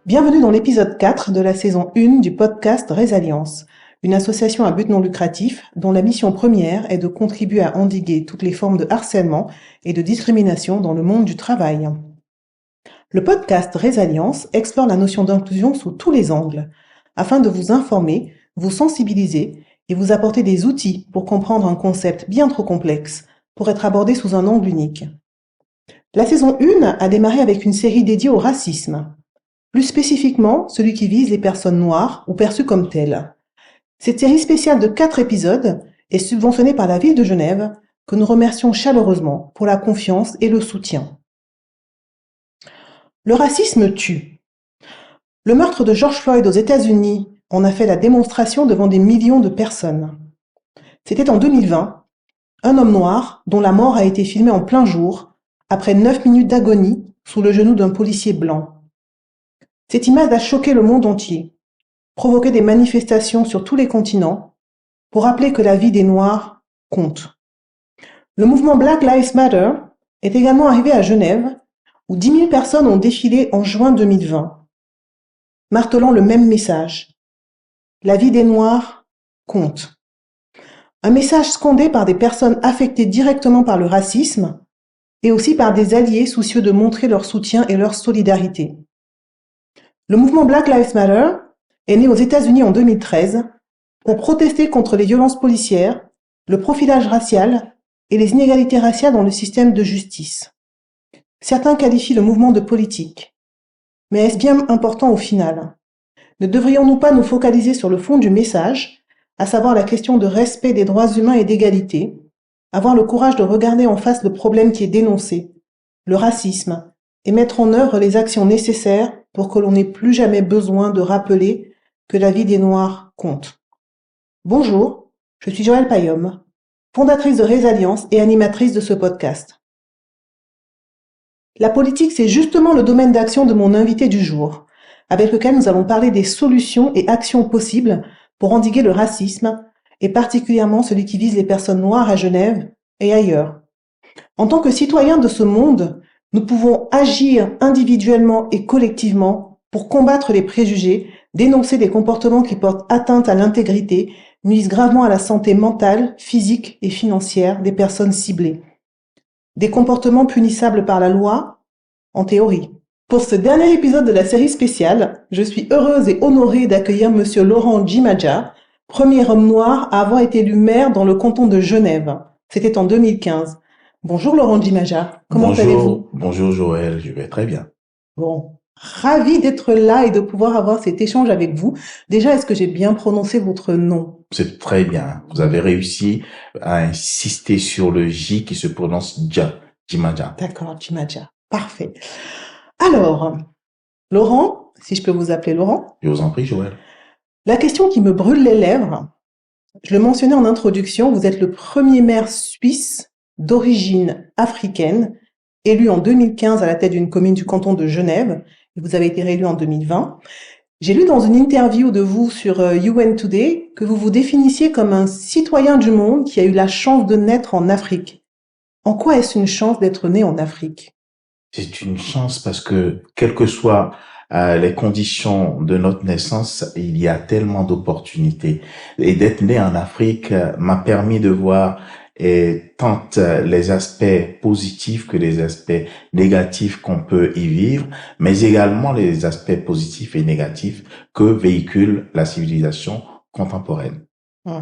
Bienvenue dans l'épisode 4 de la saison 1 du podcast Résilience, une association à but non lucratif dont la mission première est de contribuer à endiguer toutes les formes de harcèlement et de discrimination dans le monde du travail. Le podcast Résilience explore la notion d'inclusion sous tous les angles, afin de vous informer, vous sensibiliser et vous apporter des outils pour comprendre un concept bien trop complexe pour être abordé sous un angle unique. La saison 1 a démarré avec une série dédiée au racisme. Plus spécifiquement, celui qui vise les personnes noires ou perçues comme telles. Cette série spéciale de 4 épisodes est subventionnée par la ville de Genève, que nous remercions chaleureusement pour la confiance et le soutien. Le racisme tue. Le meurtre de George Floyd aux États-Unis en a fait la démonstration devant des millions de personnes. C'était en 2020, un homme noir dont la mort a été filmée en plein jour, après 9 minutes d'agonie sous le genou d'un policier blanc. Cette image a choqué le monde entier, provoqué des manifestations sur tous les continents pour rappeler que la vie des Noirs compte. Le mouvement Black Lives Matter est également arrivé à Genève, où 10 000 personnes ont défilé en juin 2020, martelant le même message. La vie des Noirs compte. Un message scandé par des personnes affectées directement par le racisme et aussi par des alliés soucieux de montrer leur soutien et leur solidarité. Le mouvement Black Lives Matter est né aux États-Unis en 2013 pour protester contre les violences policières, le profilage racial et les inégalités raciales dans le système de justice. Certains qualifient le mouvement de politique. Mais est-ce bien important au final? Ne devrions-nous pas nous focaliser sur le fond du message, à savoir la question de respect des droits humains et d'égalité, avoir le courage de regarder en face le problème qui est dénoncé, le racisme, et mettre en œuvre les actions nécessaires pour que l'on n'ait plus jamais besoin de rappeler que la vie des Noirs compte. Bonjour, je suis Joëlle Payom, fondatrice de Résilience et animatrice de ce podcast. La politique, c'est justement le domaine d'action de mon invité du jour, avec lequel nous allons parler des solutions et actions possibles pour endiguer le racisme, et particulièrement celui qui vise les personnes noires à Genève et ailleurs. En tant que citoyens de ce monde, nous pouvons agir individuellement et collectivement pour combattre les préjugés, dénoncer des comportements qui portent atteinte à l'intégrité, nuisent gravement à la santé mentale, physique et financière des personnes ciblées. Des comportements punissables par la loi, en théorie. Pour ce dernier épisode de la série spéciale, je suis heureuse et honorée d'accueillir Monsieur Laurent Djimadja, premier homme noir à avoir été élu maire dans le canton de Genève. C'était en 2015. Bonjour Laurent Djimadja, comment allez-vous? Bonjour Joël, je vais très bien. Bon, ravi d'être là et de pouvoir avoir cet échange avec vous. Déjà, est-ce que j'ai bien prononcé votre nom? C'est très bien, vous avez réussi à insister sur le J qui se prononce Djimadja. D'accord, Djimadja, parfait. Alors, Laurent, si je peux vous appeler Laurent? Je vous en prie Joël. La question qui me brûle les lèvres, je le mentionnais en introduction, vous êtes le premier maire suisse d'origine africaine, élu en 2015 à la tête d'une commune du canton de Genève, et vous avez été réélu en 2020. J'ai lu dans une interview de vous sur UN Today que vous vous définissiez comme un citoyen du monde qui a eu la chance de naître en Afrique. En quoi est-ce une chance d'être né en Afrique? C'est une chance parce que, quelles que soient les conditions de notre naissance, il y a tellement d'opportunités. Et d'être né en Afrique m'a permis de voir tant les aspects positifs que les aspects négatifs qu'on peut y vivre, mais également les aspects positifs et négatifs que véhicule la civilisation contemporaine.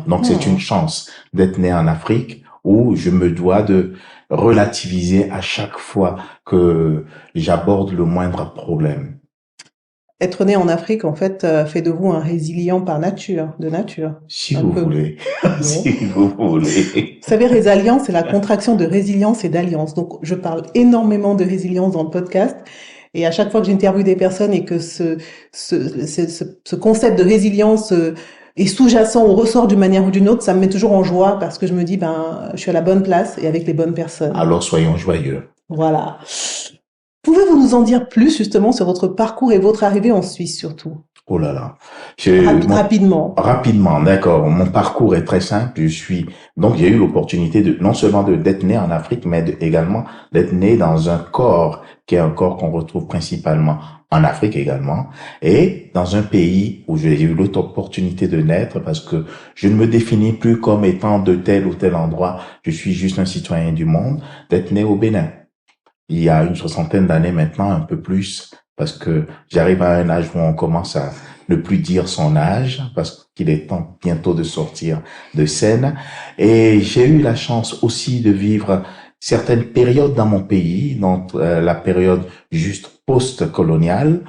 Donc c'est une chance d'être né en Afrique où je me dois de relativiser à chaque fois que j'aborde le moindre problème. Être né en Afrique, en fait, fait de vous un résilient par nature, de nature. Si vous voulez. Si vous voulez. Vous savez, résilience, c'est la contraction de résilience et d'alliance. Donc, je parle énormément de résilience dans le podcast. Et à chaque fois que j'interviewe des personnes et que ce concept de résilience est sous-jacent ou ressort d'une manière ou d'une autre, ça me met toujours en joie parce que je me dis, je suis à la bonne place et avec les bonnes personnes. Alors, soyons joyeux. Voilà. Pouvez-vous nous en dire plus justement sur votre parcours et votre arrivée en Suisse surtout? Oh là là. Mon Rapidement. Rapidement, d'accord. Mon parcours est très simple. Donc j'ai eu l'opportunité de non seulement d'être né en Afrique, mais également d'être né dans un corps qui est un corps qu'on retrouve principalement en Afrique également, et dans un pays où j'ai eu l'autre opportunité de naître, parce que je ne me définis plus comme étant de tel ou tel endroit. Je suis juste un citoyen du monde, d'être né au Bénin. Il y a une soixantaine d'années maintenant, un peu plus, parce que j'arrive à un âge où on commence à ne plus dire son âge, parce qu'il est temps bientôt de sortir de scène. Et j'ai eu la chance aussi de vivre certaines périodes dans mon pays, donc la période juste post-coloniale,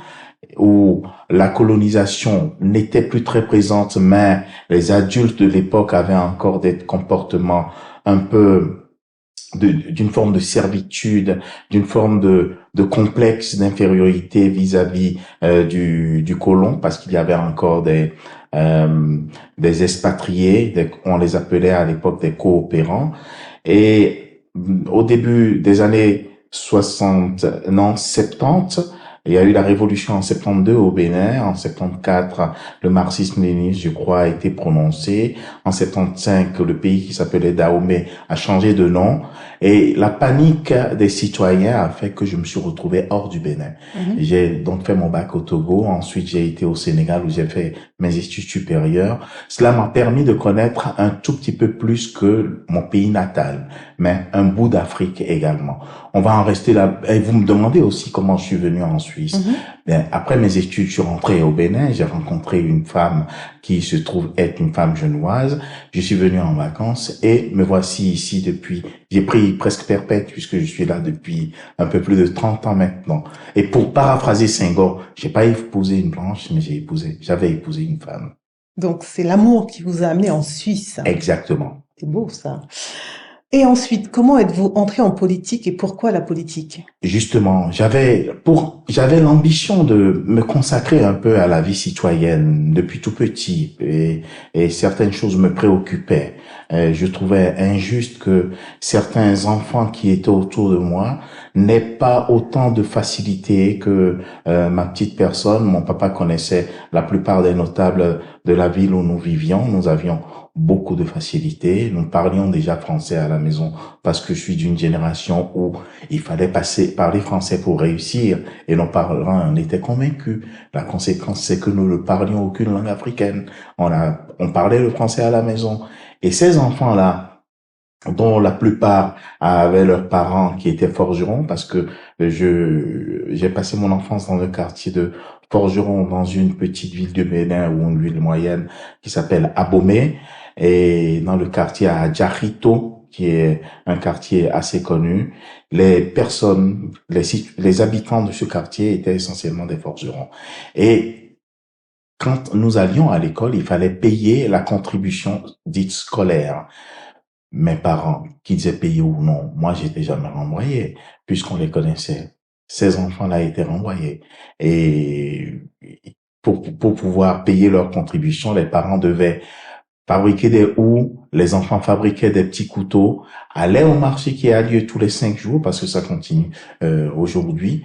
où la colonisation n'était plus très présente, mais les adultes de l'époque avaient encore des comportements un peu d'une forme de servitude, d'une forme de complexe d'infériorité vis-à-vis du colon, parce qu'il y avait encore des expatriés, on les appelait à l'époque des coopérants. Et au début des années 60, non, 70, il y a eu la révolution en 72 au Bénin. En 74, le marxisme-léninisme, je crois, a été prononcé. En 75, le pays qui s'appelait Dahomey a changé de nom. Et la panique des citoyens a fait que je me suis retrouvé hors du Bénin. J'ai donc fait mon bac au Togo. Ensuite, j'ai été au Sénégal où j'ai fait mes études supérieures. Cela m'a permis de connaître un tout petit peu plus que mon pays natal, mais un bout d'Afrique également. On va en rester là. Et vous me demandez aussi comment je suis venu en Suisse. Bien, après mes études, je suis rentré au Bénin. J'ai rencontré une femme qui se trouve être une femme genevoise. Je suis venu en vacances et me voici ici depuis. J'ai pris presque perpète puisque je suis là depuis un peu plus de 30 ans maintenant. Et pour paraphraser Senghor, j'ai pas épousé une blanche, mais j'avais épousé une femme. Donc c'est l'amour qui vous a amené en Suisse. Exactement. C'est beau ça. Et ensuite, comment êtes-vous entré en politique et pourquoi la politique? Justement, j'avais l'ambition de me consacrer un peu à la vie citoyenne depuis tout petit, et certaines choses me préoccupaient. Je trouvais injuste que certains enfants qui étaient autour de moi n'aient pas autant de facilité que ma petite personne. Mon papa connaissait la plupart des notables de la ville où nous vivions. Nous avions beaucoup de facilité. Nous parlions déjà français à la maison parce que je suis d'une génération où il fallait parler français pour réussir, et nos parents en étaient convaincus. La conséquence, c'est que nous ne parlions aucune langue africaine. On parlait le français à la maison. Et ces enfants-là, dont la plupart avaient leurs parents qui étaient forgerons, parce que j'ai passé mon enfance dans le quartier de Forgeron, dans une petite ville du Bénin ou une ville moyenne qui s'appelle Abomey, et dans le quartier à Djarito, qui est un quartier assez connu. Les habitants de ce quartier étaient essentiellement des forgerons. Et quand nous allions à l'école, il fallait payer la contribution dite scolaire. Mes parents, qu'ils aient payé ou non, moi j'étais jamais renvoyé, puisqu'on les connaissait. Ces enfants-là étaient renvoyés. Et pour pouvoir payer leur contribution, les parents devaient fabriquer des houes, les enfants fabriquaient des petits couteaux, allaient au marché qui a lieu tous les 5 jours, parce que ça continue aujourd'hui,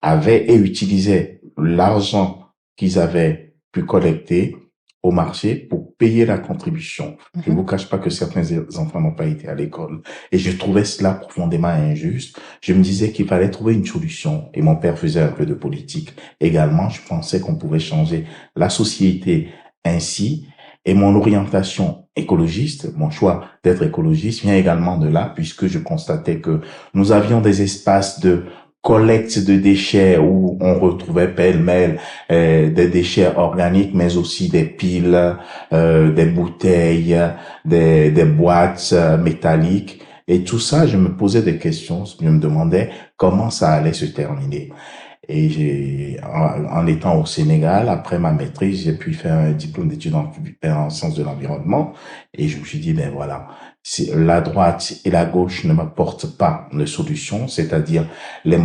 avaient et utilisaient l'argent qu'ils avaient pu collecter au marché pour payer la contribution. Je ne vous cache pas que certains enfants n'ont pas été à l'école. Et je trouvais cela profondément injuste. Je me disais qu'il fallait trouver une solution. Et mon père faisait un peu de politique également. Je pensais qu'on pouvait changer la société ainsi. Et mon orientation écologiste, mon choix d'être écologiste vient également de là, puisque je constatais que nous avions des espaces de collecte de déchets où on retrouvait pêle-mêle des déchets organiques, mais aussi des piles, des bouteilles, des boîtes métalliques. Et tout ça, je me posais des questions, je me demandais comment ça allait se terminer. Et en étant au Sénégal, après ma maîtrise, j'ai pu faire un diplôme d'études en sciences de l'environnement. Et je me suis dit, ben voilà, si la droite et la gauche ne m'apportent pas de solutions, c'est-à-dire les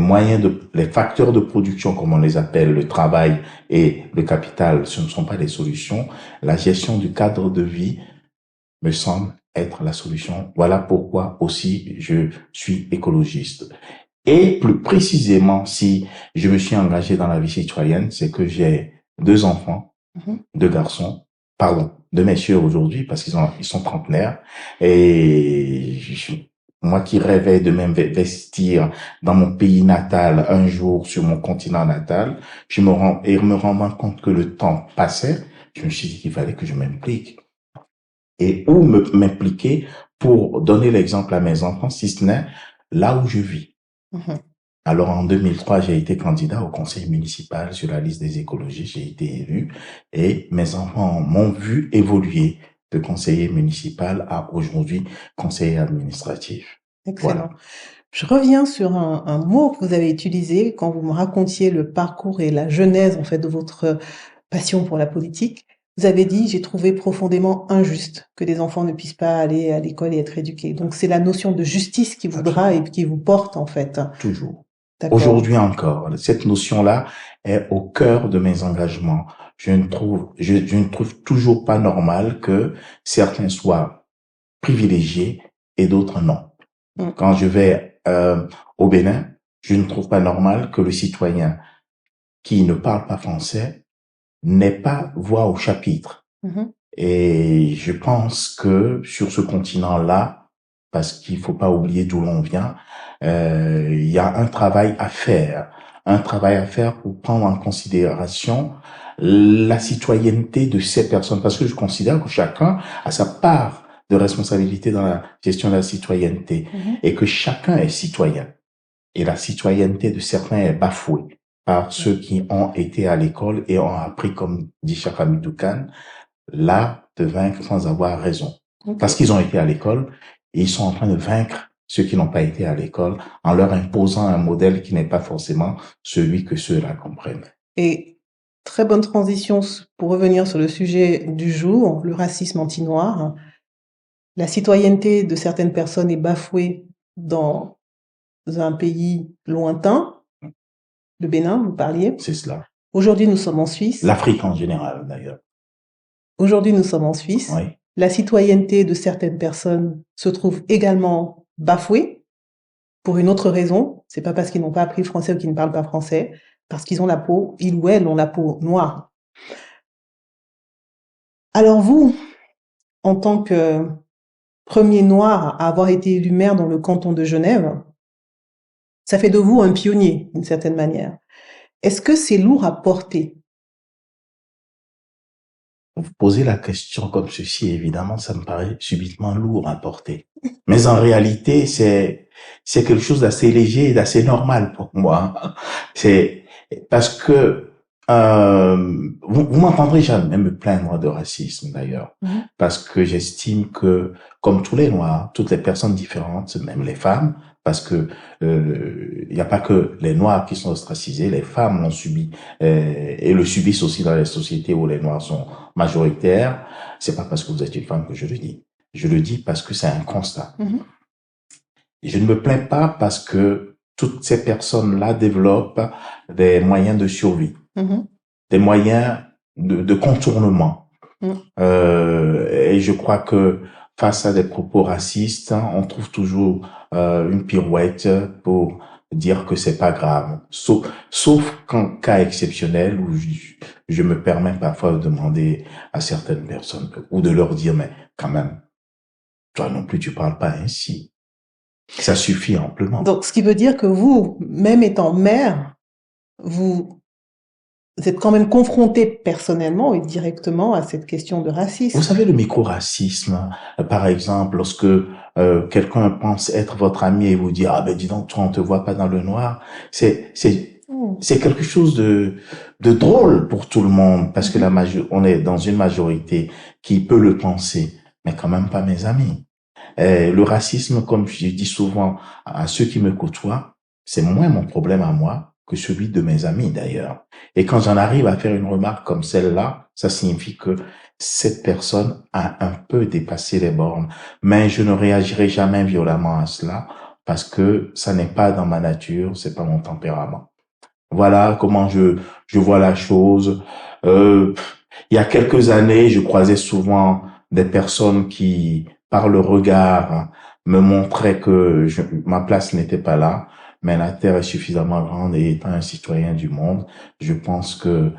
facteurs de production, comme on les appelle, le travail et le capital, ce ne sont pas des solutions. La gestion du cadre de vie me semble être la solution. Voilà pourquoi aussi je suis écologiste. Et plus précisément, si je me suis engagé dans la vie citoyenne, c'est que j'ai 2 enfants, Mhm. 2 garçons, pardon, 2 messieurs aujourd'hui parce ils sont trentenaires et moi qui rêvais de m'investir dans mon pays natal un jour sur mon continent natal, me rendant compte que le temps passait, je me suis dit qu'il fallait que je m'implique et où m'impliquer pour donner l'exemple à mes enfants, si ce n'est là où je vis. Mhm. Alors en 2003, j'ai été candidat au conseil municipal sur la liste des écologistes, j'ai été élu et mes enfants m'ont vu évoluer de conseiller municipal à aujourd'hui conseiller administratif. Excellent. Voilà. Je reviens sur un mot que vous avez utilisé quand vous me racontiez le parcours et la genèse en fait de votre passion pour la politique. Vous avez dit, j'ai trouvé profondément injuste que des enfants ne puissent pas aller à l'école et être éduqués. Donc c'est la notion de justice qui vous drive et qui vous porte en fait. Toujours. D'accord. Aujourd'hui encore, cette notion-là est au cœur de mes engagements. Je ne trouve toujours pas normal que certains soient privilégiés et d'autres non. Mm. Quand je vais au Bénin, je ne trouve pas normal que le citoyen qui ne parle pas français n'ait pas voix au chapitre. Mhm. Et je pense que sur ce continent-là, parce qu'il faut pas oublier d'où l'on vient, il y a un travail à faire. Un travail à faire pour prendre en considération la citoyenneté de ces personnes. Parce que je considère que chacun a sa part de responsabilité dans la gestion de la citoyenneté. Mhm. Et que chacun est citoyen. Et la citoyenneté de certains est bafouée par ceux qui ont été à l'école et ont appris, comme dit Cheikh Hamidou Kane, l'art de vaincre sans avoir raison. Ok. Parce qu'ils ont été à l'école et ils sont en train de vaincre ceux qui n'ont pas été à l'école en leur imposant un modèle qui n'est pas forcément celui que ceux-là comprennent. Et très bonne transition pour revenir sur le sujet du jour, le racisme anti-noir. La citoyenneté de certaines personnes est bafouée dans un pays lointain, le Bénin, vous parliez. C'est cela. Aujourd'hui, nous sommes en Suisse. L'Afrique en général, d'ailleurs. Aujourd'hui, nous sommes en Suisse. Oui. La citoyenneté de certaines personnes se trouve également bafouée pour une autre raison. C'est pas parce qu'ils n'ont pas appris le français ou qu'ils ne parlent pas français, parce qu'ils ont la peau, ils ou elles ont la peau noire. Alors vous, en tant que premier noir à avoir été élu maire dans le canton de Genève, ça fait de vous un pionnier, d'une certaine manière. Est-ce que c'est lourd à porter? Vous posez la question comme ceci, évidemment, ça me paraît subitement lourd à porter. Mais en réalité, c'est quelque chose d'assez léger et d'assez normal pour moi. C'est parce que vous m'entendrez jamais me plaindre de racisme d'ailleurs, parce que j'estime que comme tous les Noirs, toutes les personnes différentes, même les femmes, parce que il n'y a pas que les Noirs qui sont ostracisés, les femmes l'ont subi et le subissent aussi dans les sociétés où les Noirs sont majoritaires. C'est pas parce que vous êtes une femme que je le dis. Je le dis parce que c'est un constat. Et je ne me plains pas parce que toutes ces personnes-là développent des moyens de survie, des moyens de contournement. Et je crois que face à des propos racistes, on trouve toujours une pirouette pour dire que c'est pas grave. Sauf qu'en cas exceptionnel où je me permets parfois de demander à certaines personnes ou de leur dire, mais quand même, toi non plus tu parles pas ainsi. Ça suffit amplement. Donc, ce qui veut dire que vous, même étant maire, vous êtes quand même confronté personnellement et directement à cette question de racisme. Vous savez, le micro-racisme, par exemple, lorsque quelqu'un pense être votre ami et vous dit, ah ben dis donc, toi on te voit pas dans le noir, c'est quelque chose de drôle pour tout le monde parce que on est dans une majorité qui peut le penser, mais quand même pas mes amis. Le racisme, comme je dis souvent à ceux qui me côtoient, c'est moins mon problème à moi que celui de mes amis d'ailleurs. Et quand j'en arrive à faire une remarque comme celle-là, ça signifie que cette personne a un peu dépassé les bornes. Mais je ne réagirai jamais violemment à cela parce que ça n'est pas dans ma nature, c'est pas mon tempérament. Voilà comment je vois la chose. Il y a quelques années, je croisais souvent des personnes qui, par le regard, me montraient que ma place n'était pas là. Mais la Terre est suffisamment grande et étant un citoyen du monde, je pense que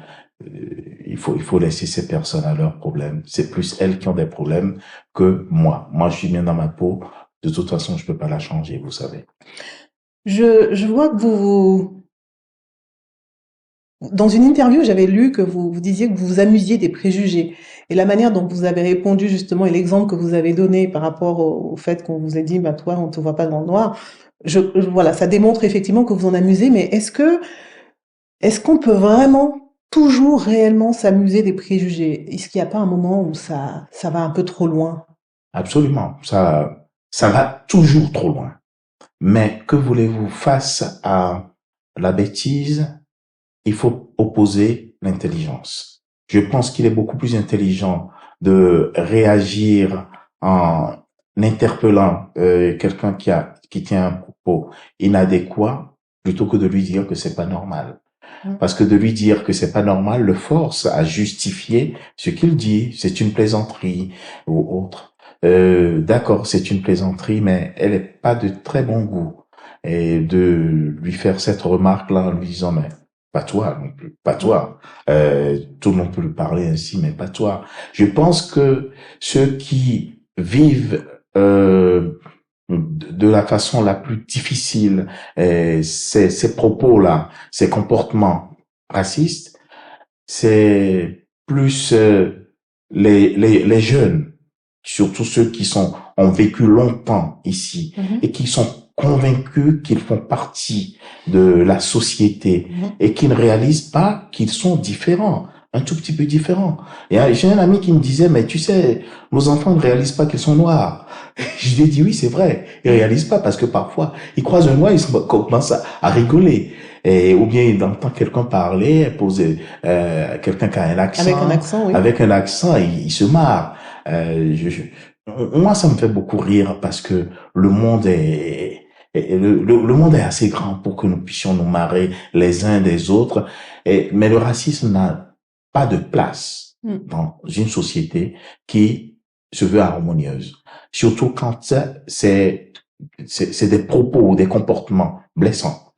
il faut laisser ces personnes à leurs problèmes. C'est plus elles qui ont des problèmes que moi. Moi, je suis bien dans ma peau. De toute façon, je peux pas la changer, vous savez. Je vois que dans une interview, j'avais lu que vous disiez que vous vous amusiez des préjugés. Et la manière dont vous avez répondu justement et l'exemple que vous avez donné par rapport au fait qu'on vous ait dit, bah, toi, on te voit pas dans le noir. Voilà, ça démontre effectivement que vous en amusez, mais est-ce qu'on peut vraiment toujours réellement s'amuser des préjugés? Est-ce qu'il n'y a pas un moment où ça va un peu trop loin? Absolument. Ça va toujours trop loin. Mais que voulez-vous face à la bêtise? Il faut opposer l'intelligence. Je pense qu'il est beaucoup plus intelligent de réagir en interpellant quelqu'un qui tient un propos inadéquat plutôt que de lui dire que c'est pas normal. Parce que de lui dire que c'est pas normal le force à justifier ce qu'il dit. C'est une plaisanterie ou autre. D'accord, c'est une plaisanterie, mais elle est pas de très bon goût. Et de lui faire cette remarque-là en lui disant, mais pas toi non plus, pas toi. Tout le monde peut lui parler ainsi, mais pas toi. Je pense que ceux qui vivent de la façon la plus difficile ces propos-là, ces comportements racistes, c'est plus les jeunes, surtout ceux qui ont vécu longtemps ici et qui sont convaincus qu'ils font partie de la société et qui ne réalisent pas qu'ils sont différents, un tout petit peu différents. Et j'ai un ami qui me disait, mais tu sais, nos enfants ne réalisent pas qu'ils sont noirs. Je lui ai dit, oui, c'est vrai, ils réalisent pas parce que parfois, ils croisent un noir, ils commencent à rigoler. Ou bien il entend quelqu'un parler, poser quelqu'un qui a un accent. Avec un accent, oui. Avec un accent, il se marre. Moi, ça me fait beaucoup rire parce que le monde le monde est assez grand pour que nous puissions nous marrer les uns des autres. Mais le racisme n'a pas de place dans une société qui se veut harmonieuse. Surtout quand c'est des propos ou des comportements blessants.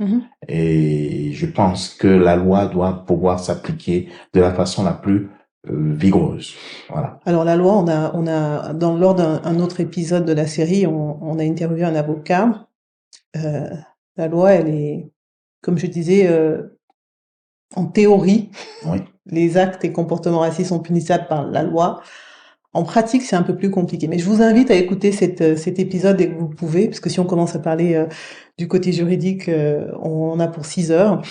Et je pense que la loi doit pouvoir s'appliquer de la façon la plus vigoureuse. Voilà. Alors la loi, lors d'un autre épisode de la série, on a interviewé un avocat. La loi, elle est, comme je disais, en théorie, oui. Les actes et comportements racistes sont punissables par la loi. En pratique, c'est un peu plus compliqué. Mais je vous invite à écouter cet épisode dès que vous pouvez, parce que si on commence à parler du côté juridique, on en a pour 6 heures.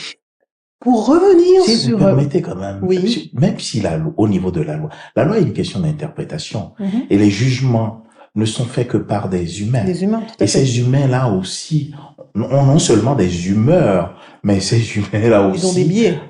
Pour revenir si sur... vous permettez quand même, oui. Même si au niveau de la loi est une question d'interprétation, et les jugements ne sont faits que par des humains. Des humains, tout à fait. Et ces humains-là aussi ont non seulement des humeurs, mais ces humains-là aussi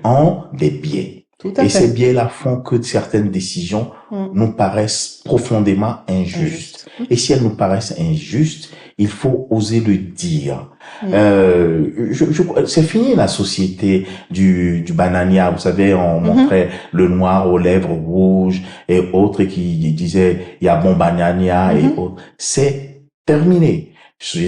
ont des biais. Tout à fait. Et ces biais-là font que certaines décisions nous paraissent profondément injustes. Et si elles nous paraissent injustes, il faut oser le dire. C'est fini la société du banania. Vous savez, on montrait le noir aux lèvres rouges et autres et qui disaient il y a bon banania et autres. C'est terminé. Je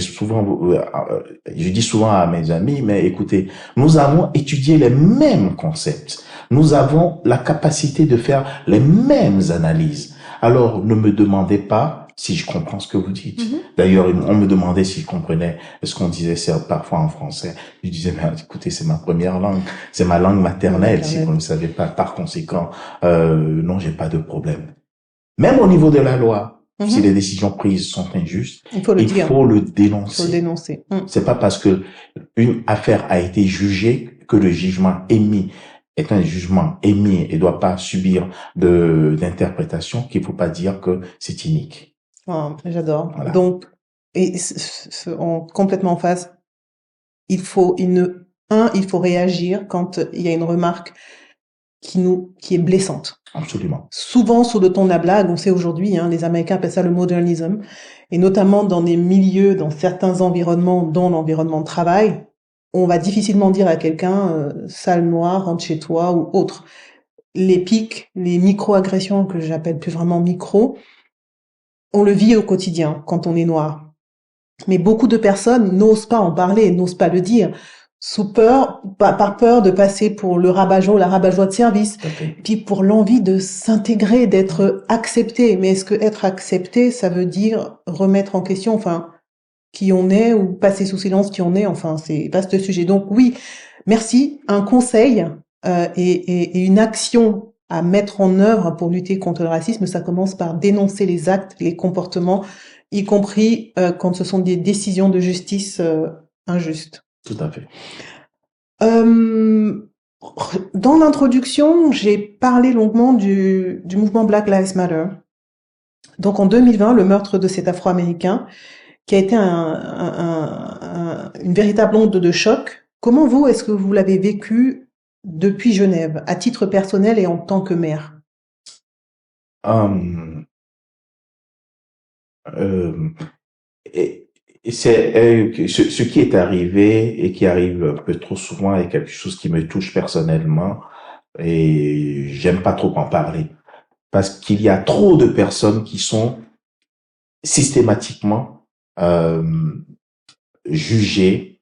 dis souvent à mes amis, mais écoutez, nous avons étudié les mêmes concepts. Nous avons la capacité de faire les mêmes analyses. Alors, ne me demandez pas si je comprends ce que vous dites. D'ailleurs, on me demandait si je comprenais ce qu'on disait parfois en français. Je disais, mais écoutez, c'est ma première langue, c'est ma langue maternelle, si vous ne le savez pas. Par conséquent, non, j'ai pas de problème. Même au niveau de la loi, si les décisions prises sont injustes, il faut le dénoncer. Il faut le dénoncer. C'est pas parce que une affaire a été jugée que le jugement émis est un jugement émis et doit pas subir d'interprétation qu'il faut pas dire que c'est inique. Oh, j'adore. Voilà. Donc, complètement en phase. Il faut réagir quand il y a une remarque qui est blessante. Absolument. Souvent sous le ton de la blague, on sait aujourd'hui, les Américains appellent ça le modernism, et notamment dans des milieux, dans certains environnements, dont l'environnement de travail, on va difficilement dire à quelqu'un sale noir, rentre chez toi ou autre. Les pics, les micro-agressions que j'appelle plus vraiment micro, on le vit au quotidien quand on est noir. Mais beaucoup de personnes n'osent pas en parler, n'osent pas le dire. sous peur, par peur de passer pour le rabat-joie ou la rabat-joie de service, puis pour l'envie de s'intégrer, d'être accepté. Mais est-ce que être accepté, ça veut dire remettre en question, enfin, qui on est ou passer sous silence qui on est, enfin, c'est vaste sujet. Donc oui, merci. Un conseil et une action à mettre en œuvre pour lutter contre le racisme, ça commence par dénoncer les actes, les comportements, y compris quand ce sont des décisions de justice injustes. Tout à fait. Dans l'introduction, j'ai parlé longuement du mouvement Black Lives Matter. Donc en 2020, le meurtre de cet Afro-Américain, qui a été une véritable onde de choc. Comment vous, est-ce que vous l'avez vécu depuis Genève, à titre personnel et en tant que mère? Ce qui est arrivé et qui arrive un peu trop souvent est quelque chose qui me touche personnellement et j'aime pas trop en parler parce qu'il y a trop de personnes qui sont systématiquement jugées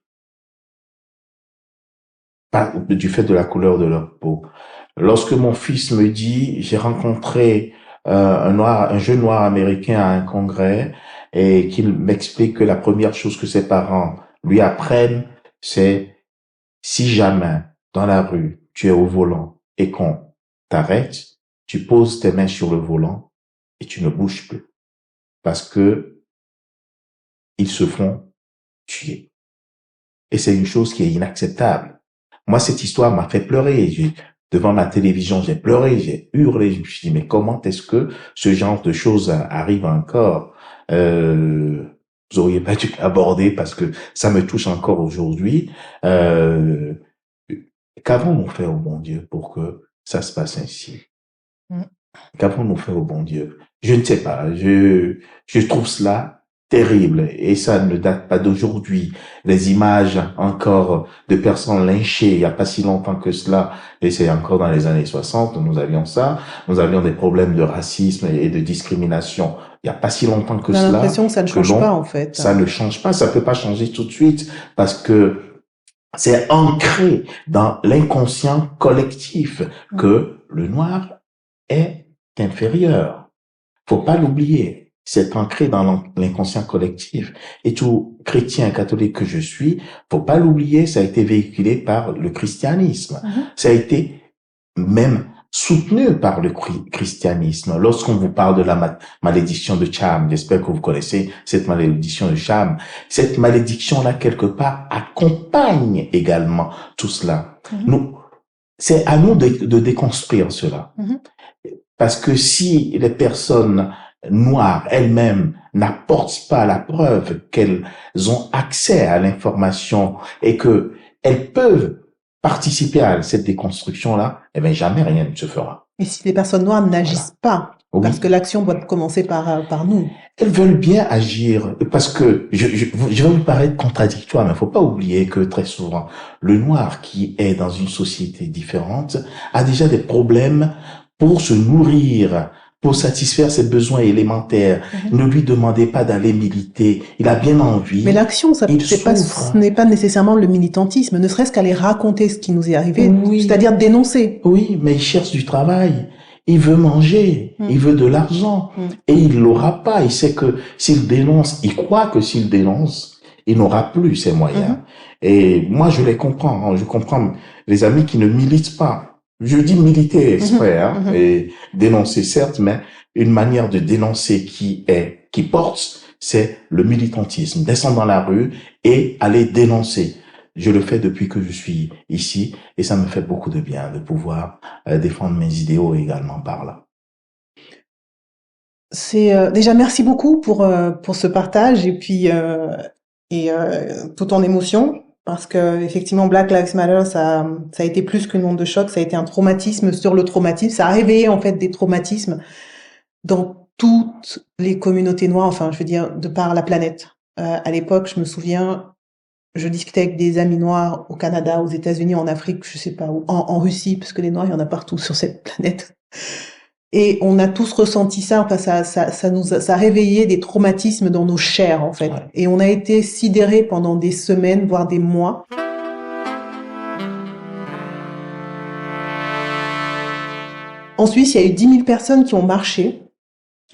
du fait de la couleur de leur peau. Lorsque mon fils me dit, j'ai rencontré un jeune noir américain à un congrès et qu'il m'explique que la première chose que ses parents lui apprennent, c'est si jamais dans la rue tu es au volant et qu'on t'arrête, tu poses tes mains sur le volant et tu ne bouges plus parce que ils se font tuer. Et c'est une chose qui est inacceptable. Moi, cette histoire m'a fait pleurer. Devant ma télévision, j'ai pleuré, j'ai hurlé. Je me suis dit, mais comment est-ce que ce genre de choses arrive encore? Vous auriez pas dû aborder parce que ça me touche encore aujourd'hui. Qu'avons-nous fait au bon Dieu pour que ça se passe ainsi? Qu'avons-nous fait au bon Dieu? Je ne sais pas. Je trouve cela terrible et ça ne date pas d'aujourd'hui. Les images encore de personnes lynchées il n'y a pas si longtemps que cela, et c'est encore dans les années 60, nous avions ça. Nous avions des problèmes de racisme et de discrimination il n'y a pas si longtemps que cela. J'ai l'impression que ça ne change pas en fait. Ça ne change pas, ça peut pas changer tout de suite parce que c'est ancré dans l'inconscient collectif que le noir est inférieur. Faut pas l'oublier. C'est ancré dans l'inconscient collectif. Et tout chrétien catholique que je suis, faut pas l'oublier, ça a été véhiculé par le christianisme. Ça a été même soutenu par le christianisme. Lorsqu'on vous parle de la malédiction de Cham, j'espère que vous connaissez cette malédiction de Cham, cette malédiction-là, quelque part, accompagne également tout cela. C'est à nous de déconstruire cela. Parce que si les personnes noires elles-mêmes n'apportent pas la preuve qu'elles ont accès à l'information et que elles peuvent participer à cette déconstruction-là, eh bien, jamais rien ne se fera. Et si les personnes noires n'agissent pas, parce que l'action doit commencer par nous. Elles veulent bien agir, parce que je vais vous paraître contradictoire, mais il ne faut pas oublier que très souvent, le noir qui est dans une société différente a déjà des problèmes pour se nourrir, pour satisfaire ses besoins élémentaires. Ne lui demandez pas d'aller militer. Il a bien envie. Mais l'action, ce n'est pas nécessairement le militantisme, ne serait-ce qu'aller raconter ce qui nous est arrivé, c'est-à-dire dénoncer. Oui, mais il cherche du travail. Il veut manger. Il veut de l'argent. Et il l'aura pas. Il sait que s'il dénonce, il croit que s'il dénonce, il n'aura plus ses moyens. Et moi, je les comprends. Je comprends les amis qui ne militent pas. Je dis militer exprès, et dénoncer certes, mais une manière de dénoncer qui porte, c'est le militantisme. Descendre dans la rue et aller dénoncer. Je le fais depuis que je suis ici et ça me fait beaucoup de bien de pouvoir défendre mes idéaux également par là. C'est déjà merci beaucoup pour ce partage et puis tout en émotion. Parce que effectivement, Black Lives Matter, ça a été plus qu'une onde de choc, ça a été un traumatisme sur le traumatisme, ça a réveillé en fait des traumatismes dans toutes les communautés noires, enfin, je veux dire, de par la planète. À l'époque, je me souviens, je discutais avec des amis noirs au Canada, aux États-Unis, en Afrique, je sais pas où, en Russie, parce que les noirs, il y en a partout sur cette planète. Et on a tous ressenti ça, enfin ça a réveillé des traumatismes dans nos chairs en fait. Et on a été sidérés pendant des semaines, voire des mois. En Suisse, il y a eu 10 000 personnes qui ont marché.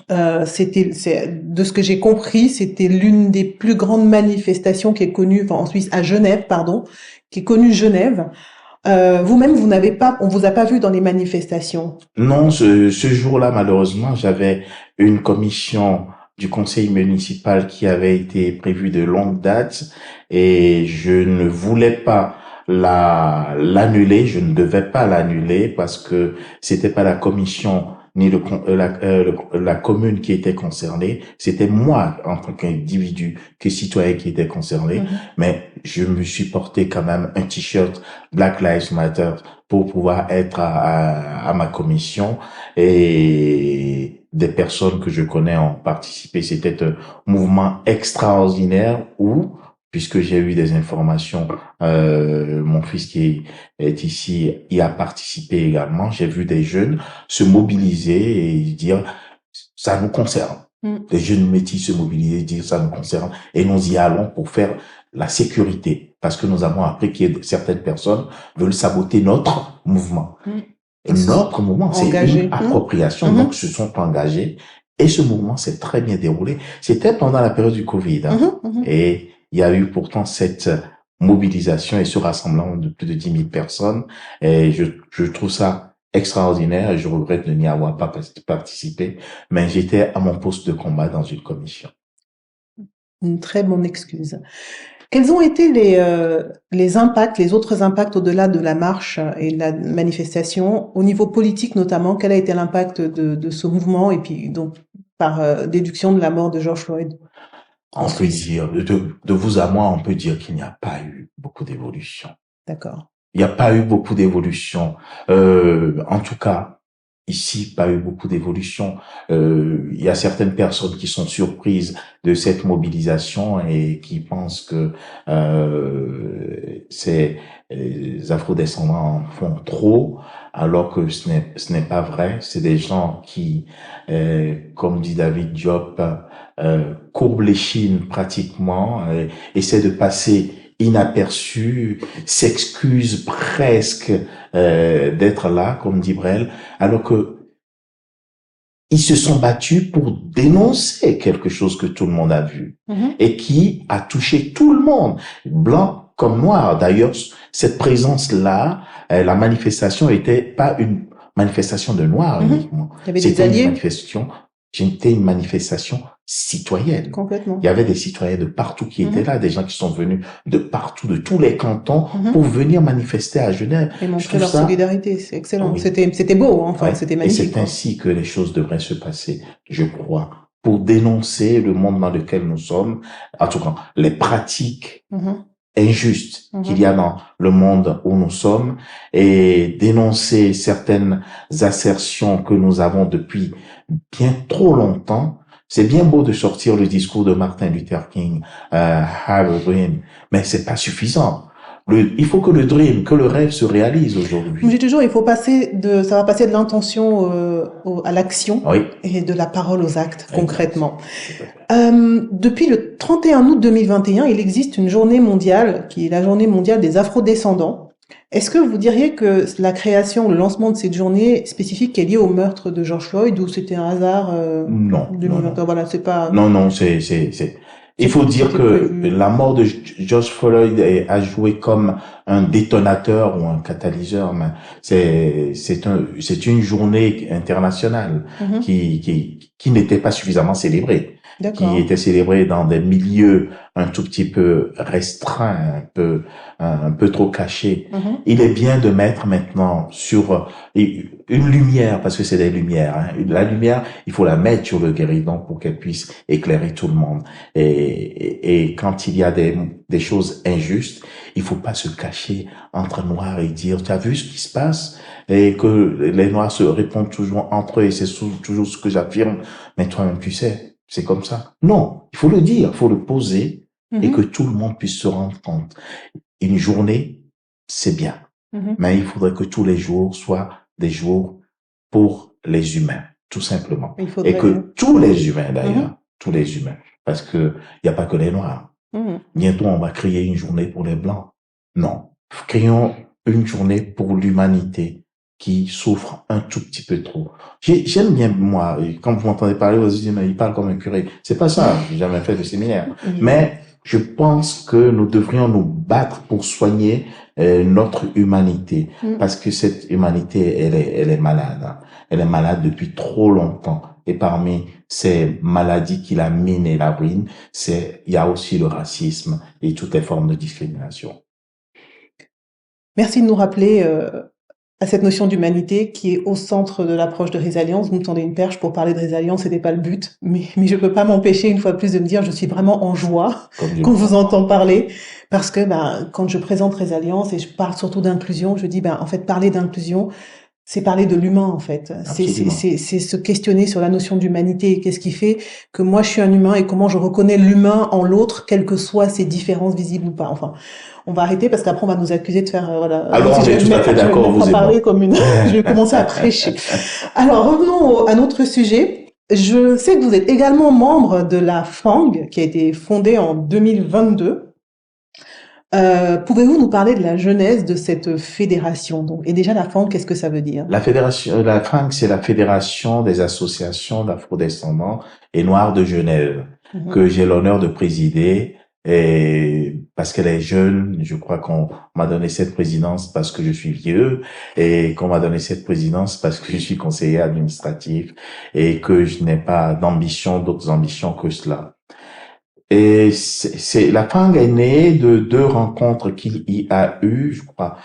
De ce que j'ai compris, c'était l'une des plus grandes manifestations qui est connue, enfin, en Suisse, à Genève, pardon, qui est connue Genève. Vous-même, on vous a pas vu dans les manifestations. Non, ce jour-là, malheureusement, j'avais une commission du conseil municipal qui avait été prévue de longue date et je ne voulais pas l'annuler, je ne devais pas l'annuler parce que c'était pas la commission ni la commune qui était concernée, c'était moi en tant qu'individu, que citoyen qui était concerné, mais je me suis porté quand même un t-shirt Black Lives Matter pour pouvoir être à ma commission et des personnes que je connais ont participé. C'était un mouvement extraordinaire où, puisque j'ai eu des informations, mon fils qui est ici y a participé également. J'ai vu des jeunes se mobiliser et dire ça nous concerne. Des jeunes métis se mobiliser et dire ça nous concerne et nous y allons pour faire la sécurité parce que nous avons appris que certaines personnes veulent saboter notre mouvement. Notre mouvement, c'est une appropriation, donc se sont engagés et ce mouvement s'est très bien déroulé. C'était pendant la période du Covid et il y a eu pourtant cette mobilisation et ce rassemblement de plus de 10 000 personnes et je trouve ça extraordinaire et je regrette de n'y avoir pas participé, mais j'étais à mon poste de combat dans une commission. Une très bonne excuse. Quels ont été les impacts, les autres impacts au-delà de la marche et de la manifestation, au niveau politique notamment? Quel a été l'impact de ce mouvement et puis donc par déduction de la mort de George Floyd? On peut dire, de vous à moi, on peut dire qu'il n'y a pas eu beaucoup d'évolution. D'accord. Il n'y a pas eu beaucoup d'évolution. En tout cas, ici, pas eu beaucoup d'évolution. Il y a certaines personnes qui sont surprises de cette mobilisation et qui pensent que les afrodescendants en font trop, alors que ce n'est pas vrai. C'est des gens qui, comme dit David Diop, courbent l'échine pratiquement, essaient de passer inaperçus, s'excusent presque d'être là, comme dit Brel, alors que ils se sont battus pour dénoncer quelque chose que tout le monde a vu et qui a touché tout le monde, blanc comme noir. D'ailleurs, cette présence-là, la manifestation était pas une manifestation de noirs uniquement. C'était une manifestation citoyenne. Complètement. Il y avait des citoyens de partout qui étaient là, des gens qui sont venus de partout, de tous les cantons, pour venir manifester à Genève. Et montrer leur solidarité, c'est excellent. Oui. C'était beau, enfin, c'était magnifique. Et c'est ainsi que les choses devraient se passer, je crois, pour dénoncer le monde dans lequel nous sommes, en tout cas, les pratiques injustes qu'il y a dans le monde où nous sommes, et dénoncer certaines assertions que nous avons depuis bien trop longtemps. C'est bien beau de sortir le discours de Martin Luther King, Have a Dream, mais c'est pas suffisant. Il faut que le rêve se réalise aujourd'hui. Je dis toujours, ça va passer de l'intention à l'action et de la parole aux actes, concrètement. Depuis le 31 août 2021, il existe une journée mondiale, qui est la journée mondiale des Afro-descendants. Est-ce que vous diriez que la création, le lancement de cette journée spécifique est liée au meurtre de George Floyd ou c'était un hasard Non. Voilà, c'est pas. Non, c'est. Il faut dire que la mort de George Floyd a joué comme un détonateur ou un catalyseur, mais c'est une journée internationale qui n'était pas suffisamment célébrée. Qui était célébrée dans des milieux un tout petit peu restreints, un peu trop cachés. Il est bien de mettre maintenant sur une lumière, parce que c'est des lumières. La lumière, il faut la mettre sur le guéridon pour qu'elle puisse éclairer tout le monde. Et quand il y a des choses injustes, il faut pas se cacher entre noirs et dire, tu as vu ce qui se passe? Et que les noirs se répondent toujours entre eux et c'est toujours ce que j'affirme. Mais toi-même, tu sais. C'est comme ça. Non, il faut le dire, il faut le poser et que tout le monde puisse se rendre compte. Une journée, c'est bien, mais il faudrait que tous les jours soient des jours pour les humains, tout simplement. Et que tous les humains, d'ailleurs, tous les humains, parce que il y a pas que les noirs. Bientôt, on va créer une journée pour les blancs. Non, créons une journée pour l'humanité qui souffrent un tout petit peu trop. J'aime bien, moi, quand vous m'entendez parler, vous dites, mais il parle comme un curé. C'est pas ça, j'ai jamais fait de séminaire. Mais je pense que nous devrions nous battre pour soigner notre humanité, parce que cette humanité, elle est malade. Hein. Elle est malade depuis trop longtemps. Et parmi ces maladies qui la minent et la ruinent, il y a aussi le racisme et toutes les formes de discrimination. Merci de nous rappeler à cette notion d'humanité qui est au centre de l'approche de Résilience. Vous me tendez une perche pour parler de Résilience, c'était pas le but, mais je peux pas m'empêcher une fois de plus de me dire je suis vraiment en joie quand je vous entends parler, parce que quand je présente Résilience et je parle surtout d'inclusion, je dis en fait parler d'inclusion, c'est parler de l'humain en fait. C'est se questionner sur la notion d'humanité et qu'est-ce qui fait que moi je suis un humain et comment je reconnais l'humain en l'autre, quelles que soient ses différences visibles ou pas. Enfin, on va arrêter parce qu'après on va nous accuser de faire voilà. Alors on est tout à fait d'accord, vous parler comme une je vais commencer à prêcher. Alors revenons à notre sujet. Je sais que vous êtes également membre de la FANG qui a été fondée en 2022. Pouvez-vous nous parler de la genèse de cette fédération? Donc, et déjà la FANG, qu'est-ce que ça veut dire? La FANG, c'est la Fédération des associations d'afro-descendants et noirs de Genève, que j'ai l'honneur de présider. Et parce qu'elle est jeune, je crois qu'on m'a donné cette présidence parce que je suis vieux, et qu'on m'a donné cette présidence parce que je suis conseiller administratif et que je n'ai pas d'autres ambitions que cela. Et la FANG est née de deux rencontres qu'il y a eu, je crois,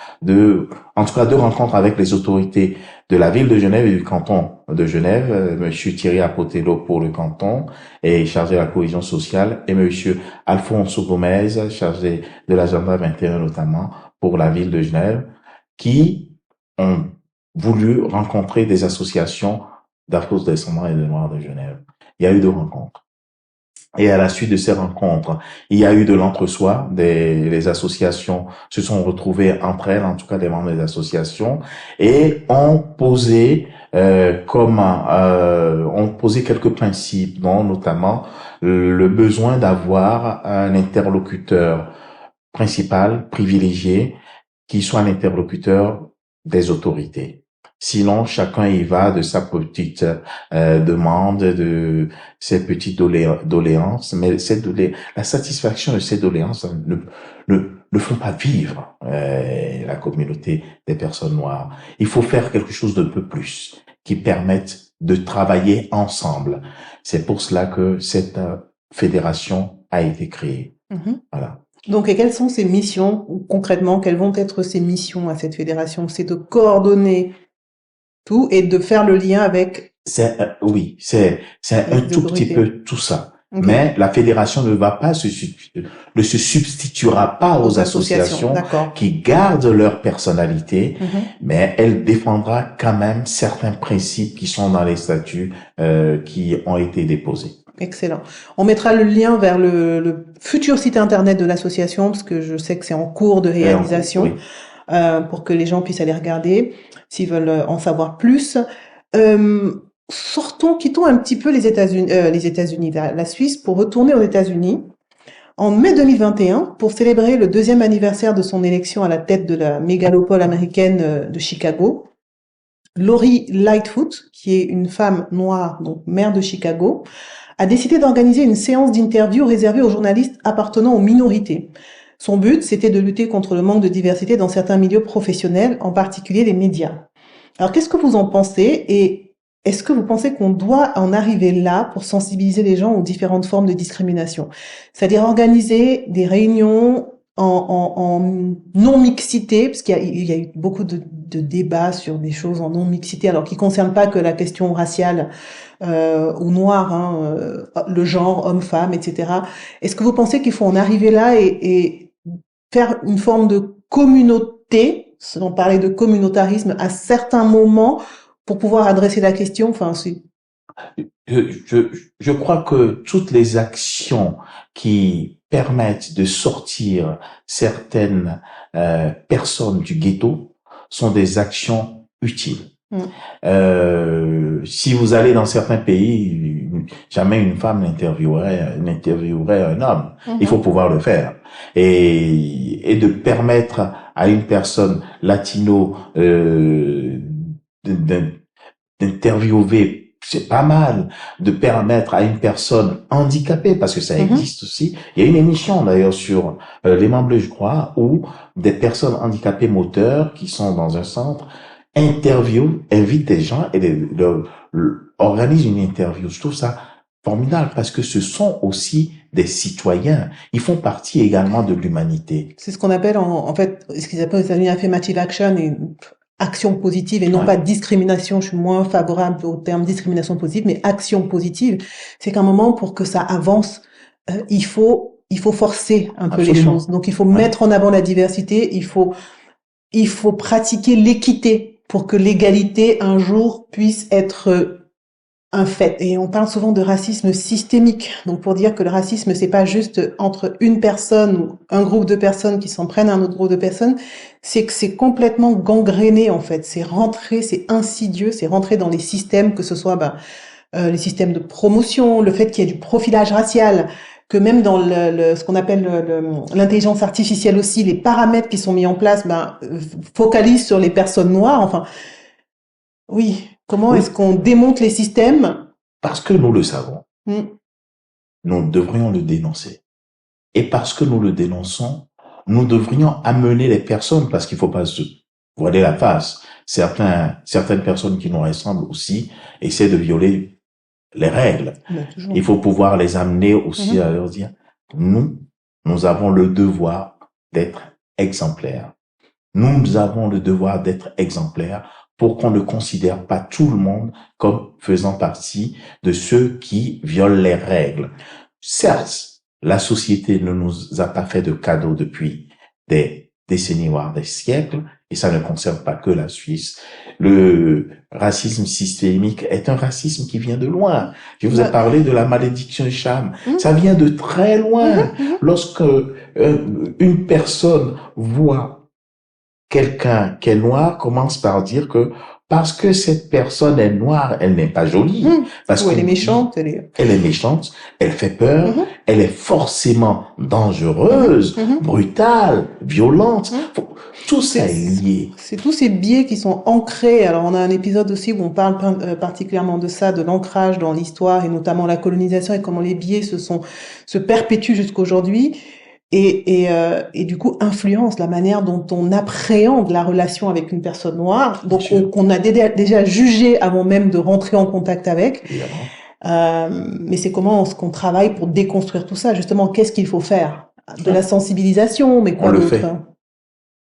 en tout cas deux rencontres avec les autorités de la ville de Genève et du canton de Genève, monsieur Thierry Apotello pour le canton et chargé de la cohésion sociale, et monsieur Alfonso Gomez, chargé de l'agenda 21 notamment pour la ville de Genève, qui ont voulu rencontrer des associations d'afro-descendants et de noirs de Genève. Il y a eu deux rencontres. Et à la suite de ces rencontres, il y a eu de l'entre-soi. Les associations se sont retrouvées entre elles, en tout cas les membres des associations, et ont posé quelques principes, dont notamment le besoin d'avoir un interlocuteur principal, privilégié, qui soit un interlocuteur des autorités. Sinon, chacun y va de sa petite demande, de ses petites doléances, mais la satisfaction de ces doléances ne font pas vivre la communauté des personnes noires. Il faut faire quelque chose de peu plus, qui permette de travailler ensemble. C'est pour cela que cette fédération a été créée. Voilà. Donc, et quelles sont ces missions, ou concrètement, quelles vont être ces missions à cette fédération? C'est de coordonner tout et de faire le lien avec... C'est un tout petit peu tout ça. Okay. Mais la fédération ne se substituera pas aux associations qui gardent leur personnalité, mais elle défendra quand même certains principes qui sont dans les statuts qui ont été déposés. Excellent. On mettra le lien vers le futur site internet de l'association, parce que je sais que c'est en cours de réalisation, pour que les gens puissent aller regarder s'ils veulent en savoir plus. Quittons un petit peu les États-Unis, la Suisse, pour retourner aux États-Unis. En mai 2021, pour célébrer le 2e anniversaire de son élection à la tête de la mégalopole américaine de Chicago, Lori Lightfoot, qui est une femme noire, donc maire de Chicago, a décidé d'organiser une séance d'interview réservée aux journalistes appartenant aux minorités. Son but, c'était de lutter contre le manque de diversité dans certains milieux professionnels, en particulier les médias. Alors, qu'est-ce que vous en pensez et est-ce que vous pensez qu'on doit en arriver là pour sensibiliser les gens aux différentes formes de discrimination? C'est-à-dire organiser des réunions en non-mixité, parce qu'il y a eu beaucoup de débats sur des choses en non-mixité, alors qui ne concernent pas que la question raciale ou noire, le genre, homme-femme, etc. Est-ce que vous pensez qu'il faut en arriver là et faire une forme de communauté, sans parler de communautarisme, à certains moments pour pouvoir adresser la question? Enfin, je crois que toutes les actions qui permettent de sortir certaines personnes du ghetto sont des actions utiles. Si vous allez dans certains pays, jamais une femme n'interviewerait un homme. Il faut pouvoir le faire. Et de permettre à une personne latino d'interviewer, c'est pas mal, de permettre à une personne handicapée, parce que ça existe aussi. Il y a une émission d'ailleurs sur Les Mains Bleues, je crois, où des personnes handicapées moteurs qui sont dans un centre invitent des gens et organisent une interview. Je trouve ça formidable parce que ce sont aussi des citoyens. Ils font partie également de l'humanité. C'est ce qu'on appelle en fait, ce qu'ils appellent aux États-Unis affirmative action et action positive et non pas discrimination. Je suis moins favorable au terme discrimination positive, mais action positive. C'est qu'à un moment, pour que ça avance, il faut forcer un peu les choses. Donc il faut mettre en avant la diversité, il faut pratiquer l'équité pour que l'égalité un jour puisse être un fait. Et on parle souvent de racisme systémique. Donc pour dire que le racisme, c'est pas juste entre une personne ou un groupe de personnes qui s'en prennent à un autre groupe de personnes, c'est que c'est complètement gangréné en fait. C'est rentré, c'est insidieux, c'est rentré dans les systèmes, que ce soit les systèmes de promotion, le fait qu'il y ait du profilage racial, que même dans ce qu'on appelle l'intelligence artificielle aussi, les paramètres qui sont mis en place focalisent sur les personnes noires. Enfin, oui. Comment est-ce qu'on démonte les systèmes? Parce que nous le savons. Nous devrions le dénoncer. Et parce que nous le dénonçons, nous devrions amener les personnes, parce qu'il ne faut pas se voiler la face. Certaines personnes qui nous ressemblent aussi essaient de violer les règles. Il faut pouvoir les amener aussi à leur dire, nous avons le devoir d'être exemplaires. Nous avons le devoir d'être exemplaires pour qu'on ne considère pas tout le monde comme faisant partie de ceux qui violent les règles. Certes, la société ne nous a pas fait de cadeaux depuis des décennies, voire des siècles, et ça ne concerne pas que la Suisse. Le racisme systémique est un racisme qui vient de loin. Je vous ai parlé de la malédiction Cham. Ça vient de très loin. Lorsque une personne voit quelqu'un qui est noir, commence par dire que parce que cette personne est noire, elle n'est pas jolie. Parce elle est méchante. Elle est méchante, elle fait peur, elle est forcément dangereuse, brutale, violente. Tout ça est lié. C'est tous ces biais qui sont ancrés. Alors, on a un épisode aussi où on parle particulièrement de ça, de l'ancrage dans l'histoire et notamment la colonisation et comment les biais se perpétuent jusqu'aujourd'hui. Et du coup influence la manière dont on appréhende la relation avec une personne noire, donc qu'on a déjà jugé avant même de rentrer en contact avec. Mais c'est comment est-ce qu'on travaille pour déconstruire tout ça, justement, qu'est-ce qu'il faut faire? De la sensibilisation, mais quoi d'autre?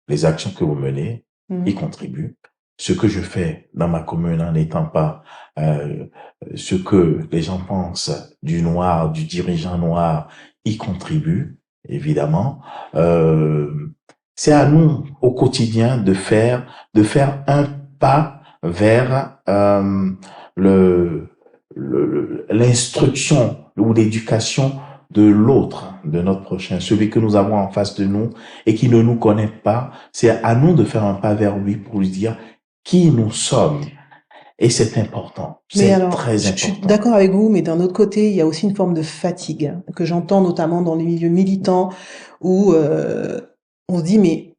Les actions que vous menez y contribuent. Ce que je fais dans ma commune en n'étant pas ce que les gens pensent du noir, du dirigeant noir, y contribue. Évidemment, c'est à nous au quotidien de faire un pas vers l'instruction ou l'éducation de l'autre, de notre prochain, celui que nous avons en face de nous et qui ne nous connaît pas. C'est à nous de faire un pas vers lui pour lui dire qui nous sommes. Et c'est important. C'est très important. Je suis d'accord avec vous, mais d'un autre côté, il y a aussi une forme de fatigue que j'entends notamment dans les milieux militants où on se dit mais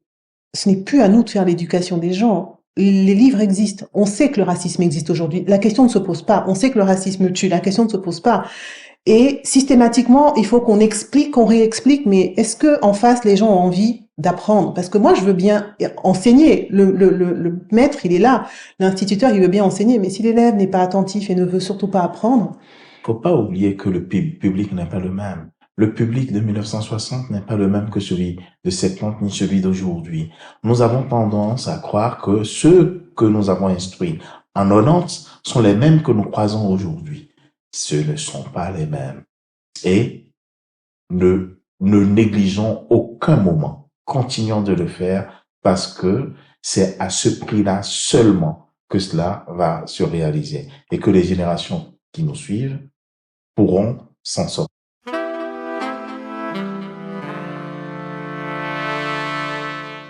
ce n'est plus à nous de faire l'éducation des gens. Les livres existent. On sait que le racisme existe aujourd'hui. La question ne se pose pas. On sait que le racisme tue. La question ne se pose pas. Et systématiquement, il faut qu'on explique, qu'on réexplique. Mais est-ce que en face, les gens ont envie d'apprendre? Parce que moi, je veux bien enseigner. Le maître, il est là. L'instituteur, il veut bien enseigner. Mais si l'élève n'est pas attentif et ne veut surtout pas apprendre. Faut pas oublier que le public n'est pas le même. Le public de 1960 n'est pas le même que celui de 70 ni celui d'aujourd'hui. Nous avons tendance à croire que ceux que nous avons instruits en 90 sont les mêmes que nous croisons aujourd'hui. Ce ne sont pas les mêmes. Et ne négligeons aucun moment. Continuons de le faire parce que c'est à ce prix-là seulement que cela va se réaliser et que les générations qui nous suivent pourront s'en sortir.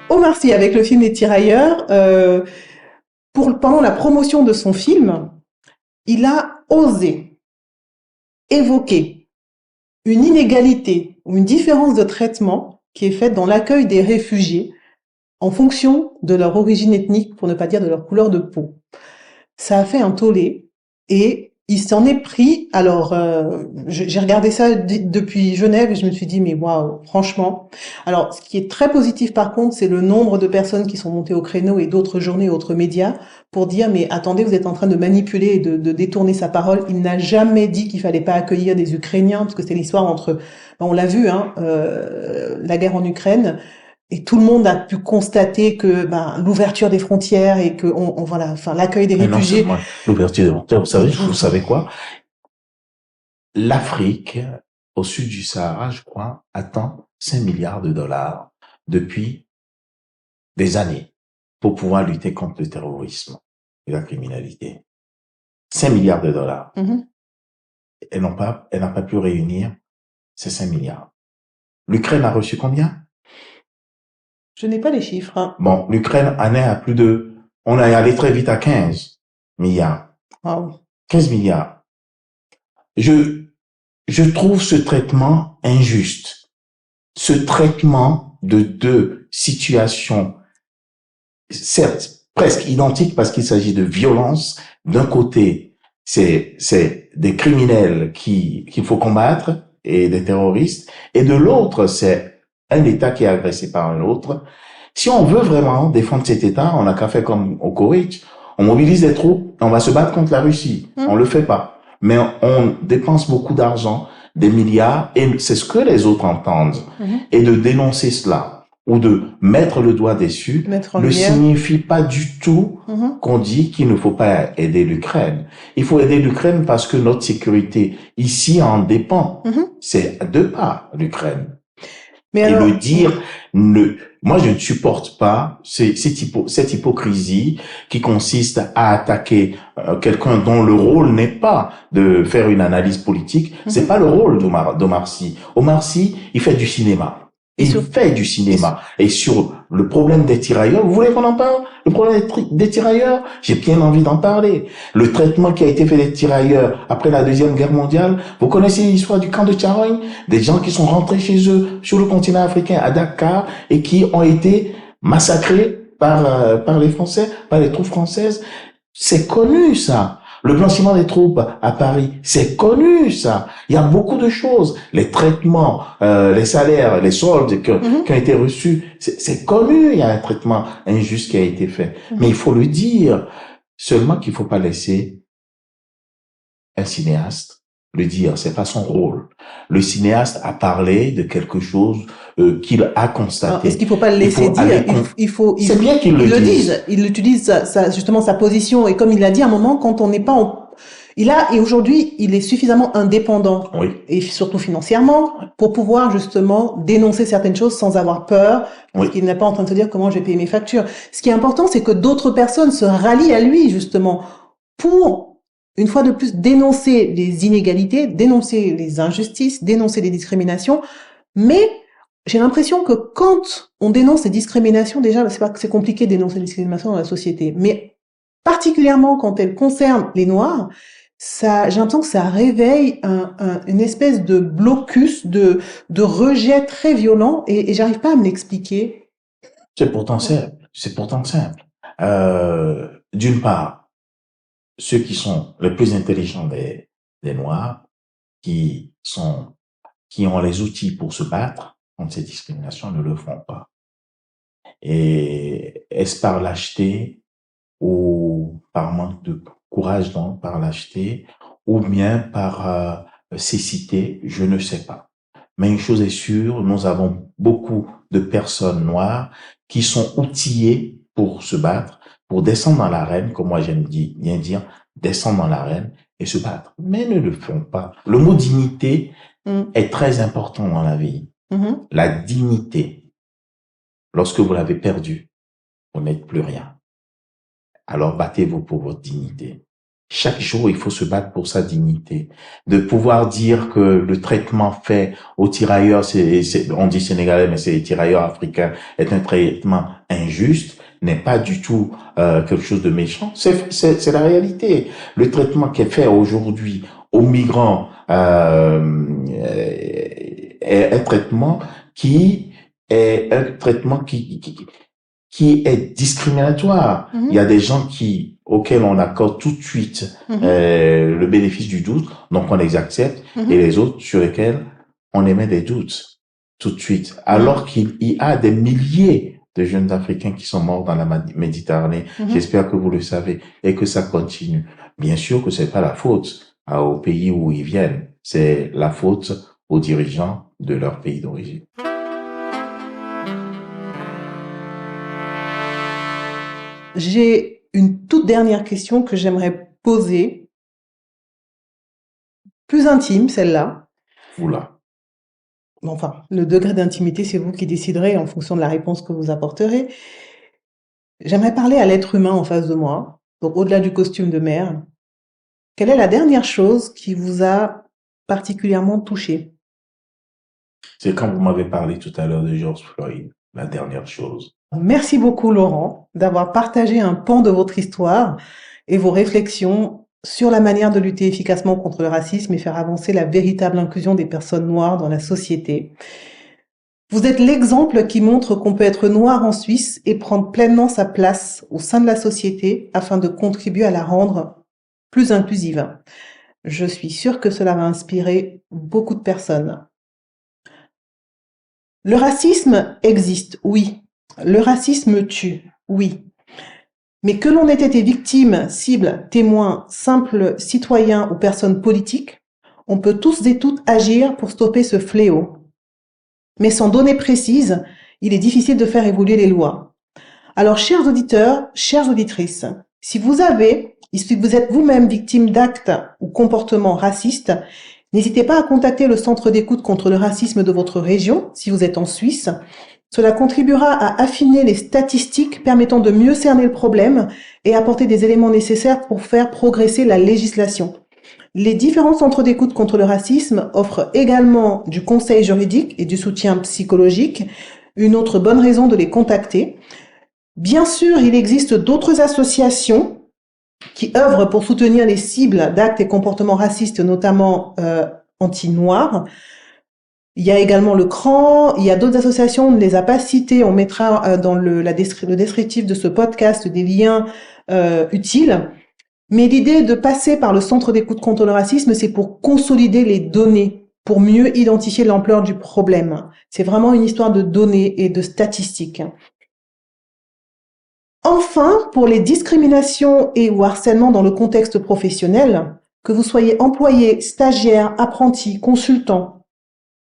Omar Sy, avec le film Les Tirailleurs, pendant la promotion de son film, il a osé évoquer une inégalité ou une différence de traitement qui est faite dans l'accueil des réfugiés en fonction de leur origine ethnique, pour ne pas dire de leur couleur de peau. Ça a fait un tollé et il s'en est pris. Alors, j'ai regardé ça depuis Genève et je me suis dit, mais waouh, franchement. Alors, ce qui est très positif par contre, c'est le nombre de personnes qui sont montées au créneau et d'autres journées, autres médias pour dire, mais attendez, vous êtes en train de manipuler et de détourner sa parole. Il n'a jamais dit qu'il fallait pas accueillir des Ukrainiens parce que c'est l'histoire entre, on l'a vu, hein, la guerre en Ukraine. Et tout le monde a pu constater que l'ouverture des frontières et que voilà, enfin l'accueil des Mais non réfugiés. seulement l'ouverture des frontières, vous savez quoi? L'Afrique, au sud du Sahara, je crois, attend 5 milliards de dollars depuis des années pour pouvoir lutter contre le terrorisme et la criminalité. 5 milliards de dollars. Mhm. Elle n'a pas pu réunir ces 5 milliards. L'Ukraine a reçu combien? Je n'ai pas les chiffres. Hein. Bon, l'Ukraine en est à on est allé très vite à 15 milliards. Wow. 15 milliards. Je trouve ce traitement injuste. Ce traitement de deux situations, certes, presque identiques parce qu'il s'agit de violence. D'un côté, c'est des criminels qu'il faut combattre et des terroristes. Et de l'autre, c'est un État qui est agressé par un autre. Si on veut vraiment défendre cet État, on n'a qu'à faire comme au Koweït. On mobilise des troupes, on va se battre contre la Russie. On le fait pas. Mais on dépense beaucoup d'argent, des milliards, et c'est ce que les autres entendent. Et de dénoncer cela, ou de mettre le doigt dessus, ne signifie pas du tout qu'on dit qu'il ne faut pas aider l'Ukraine. Il faut aider l'Ukraine parce que notre sécurité ici en dépend. C'est à deux pas, l'Ukraine. Mais alors, et le dire, moi je ne supporte pas cette hypocrisie qui consiste à attaquer quelqu'un dont le rôle n'est pas de faire une analyse politique. C'est pas le rôle d'Omar Sy. Omar Sy, il fait du cinéma. Il fait du cinéma. Et sur le problème des tirailleurs, vous voulez qu'on en parle? Le problème des tirailleurs, j'ai bien envie d'en parler. Le traitement qui a été fait des tirailleurs après la Deuxième Guerre mondiale, vous connaissez l'histoire du camp de Tcharogne? Des gens qui sont rentrés chez eux sur le continent africain, à Dakar, et qui ont été massacrés par les Français, par les troupes françaises. C'est connu, ça. Le blanchiment des troupes à Paris, c'est connu, ça. Il y a beaucoup de choses. Les traitements, les salaires, les soldes qui ont été reçus, c'est connu. Il y a un traitement injuste qui a été fait. Mais il faut le dire. Seulement qu'il faut pas laisser un cinéaste le dire. C'est pas son rôle. Le cinéaste a parlé de quelque chose qu'il a constaté. Est-ce qu'il faut pas le laisser dire? C'est bien qu'il le dise. Il utilise justement sa position, et comme il l'a dit à un moment, quand on n'est pas et aujourd'hui, il est suffisamment indépendant, oui, et surtout financièrement, pour pouvoir justement dénoncer certaines choses sans avoir peur, parce qu'il n'est pas en train de se dire comment je vais payer mes factures. Ce qui est important, c'est que d'autres personnes se rallient à lui, justement, pour, une fois de plus, dénoncer les inégalités, dénoncer les injustices, dénoncer les discriminations. Mais j'ai l'impression que quand on dénonce les discriminations, déjà, c'est compliqué de dénoncer les discriminations dans la société, mais particulièrement quand elles concernent les Noirs, j'ai l'impression que ça réveille une espèce de blocus, de rejet très violent, et j'arrive pas à me l'expliquer. C'est pourtant simple. C'est pourtant simple. D'une part, ceux qui sont les plus intelligents des Noirs, qui ont les outils pour se battre contre ces discriminations, ne le font pas. Et est-ce par lâcheté ou par manque de courage, donc par lâcheté, ou bien par cécité, je ne sais pas. Mais une chose est sûre, nous avons beaucoup de personnes noires qui sont outillées pour se battre, pour descendre dans l'arène, comme moi j'aime bien dire, descendre dans l'arène et se battre. Mais ne le font pas. Le mot dignité est très important dans la vie. La dignité. Lorsque vous l'avez perdue, vous n'êtes plus rien. Alors battez-vous pour votre dignité. Chaque jour, il faut se battre pour sa dignité. De pouvoir dire que le traitement fait aux tirailleurs, on dit sénégalais, mais c'est les tirailleurs africains, est un traitement injuste, n'est pas du tout quelque chose de méchant. C'est la réalité. Le traitement qui est fait aujourd'hui aux migrants est un traitement qui qui est discriminatoire. Il y a des gens auxquels on accorde tout de suite le bénéfice du doute, donc on les accepte, et les autres sur lesquels on émet des doutes tout de suite. Alors qu'il y a des milliers de jeunes Africains qui sont morts dans la Méditerranée. J'espère que vous le savez et que ça continue. Bien sûr que c'est pas la faute au pays où ils viennent, c'est la faute aux dirigeants de leur pays d'origine. J'ai une toute dernière question que j'aimerais poser, plus intime celle-là. Oula. Enfin, le degré d'intimité, c'est vous qui déciderez en fonction de la réponse que vous apporterez. J'aimerais parler à l'être humain en face de moi, donc au-delà du costume de mère. Quelle est la dernière chose qui vous a particulièrement touché? C'est quand vous m'avez parlé tout à l'heure de George Floyd, la dernière chose. Merci beaucoup Laurent d'avoir partagé un pan de votre histoire et vos réflexions sur la manière de lutter efficacement contre le racisme et faire avancer la véritable inclusion des personnes noires dans la société. Vous êtes l'exemple qui montre qu'on peut être noir en Suisse et prendre pleinement sa place au sein de la société afin de contribuer à la rendre plus inclusive. Je suis sûre que cela va inspirer beaucoup de personnes. Le racisme existe, oui. Le racisme tue, oui. Mais que l'on ait été victime, cible, témoin, simple citoyen ou personne politique, on peut tous et toutes agir pour stopper ce fléau. Mais sans données précises, il est difficile de faire évoluer les lois. Alors, chers auditeurs, chères auditrices, si vous êtes vous-même victime d'actes ou comportements racistes, n'hésitez pas à contacter le centre d'écoute contre le racisme de votre région, si vous êtes en Suisse. Cela contribuera à affiner les statistiques permettant de mieux cerner le problème et apporter des éléments nécessaires pour faire progresser la législation. Les différents centres d'écoute contre le racisme offrent également du conseil juridique et du soutien psychologique, une autre bonne raison de les contacter. Bien sûr, il existe d'autres associations qui œuvrent pour soutenir les cibles d'actes et comportements racistes, notamment anti-noirs. Il y a également le CRAN, il y a d'autres associations, on ne les a pas citées, on mettra dans le descriptif de ce podcast des liens utiles. Mais l'idée de passer par le centre d'écoute contre le racisme, c'est pour consolider les données, pour mieux identifier l'ampleur du problème. C'est vraiment une histoire de données et de statistiques. Enfin, pour les discriminations et ou harcèlements dans le contexte professionnel, que vous soyez employé, stagiaire, apprenti, consultant,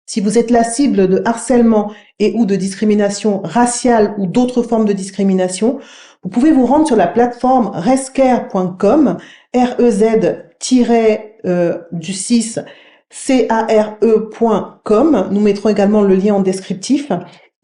si vous êtes la cible de harcèlement et ou de discrimination raciale ou d'autres formes de discrimination, vous pouvez vous rendre sur la plateforme rescare.com, REZ-care.com. Nous mettrons également le lien en descriptif.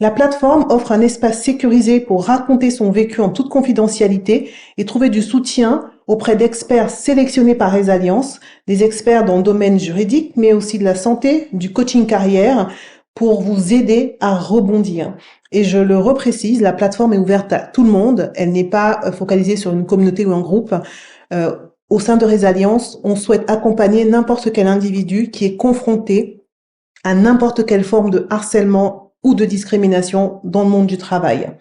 La plateforme offre un espace sécurisé pour raconter son vécu en toute confidentialité et trouver du soutien auprès d'experts sélectionnés par Resalience, des experts dans le domaine juridique, mais aussi de la santé, du coaching carrière, pour vous aider à rebondir. Et je le reprécise, la plateforme est ouverte à tout le monde. Elle n'est pas focalisée sur une communauté ou un groupe. Au sein de Resalience, on souhaite accompagner n'importe quel individu qui est confronté à n'importe quelle forme de harcèlement ou de discrimination dans le monde du travail.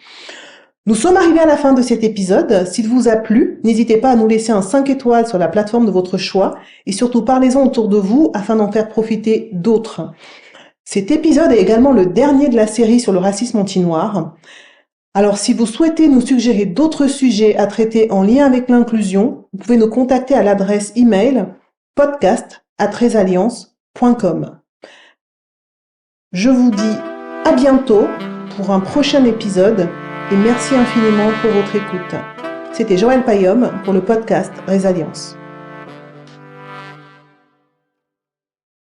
Nous sommes arrivés à la fin de cet épisode. S'il vous a plu, n'hésitez pas à nous laisser un 5 étoiles sur la plateforme de votre choix et surtout parlez-en autour de vous afin d'en faire profiter d'autres. Cet épisode est également le dernier de la série sur le racisme anti-noir. Alors si vous souhaitez nous suggérer d'autres sujets à traiter en lien avec l'inclusion, vous pouvez nous contacter à l'adresse email podcast@resalliance.com. Je vous dis à bientôt pour un prochain épisode et merci infiniment pour votre écoute. C'était Joëlle Payom pour le podcast Resalience.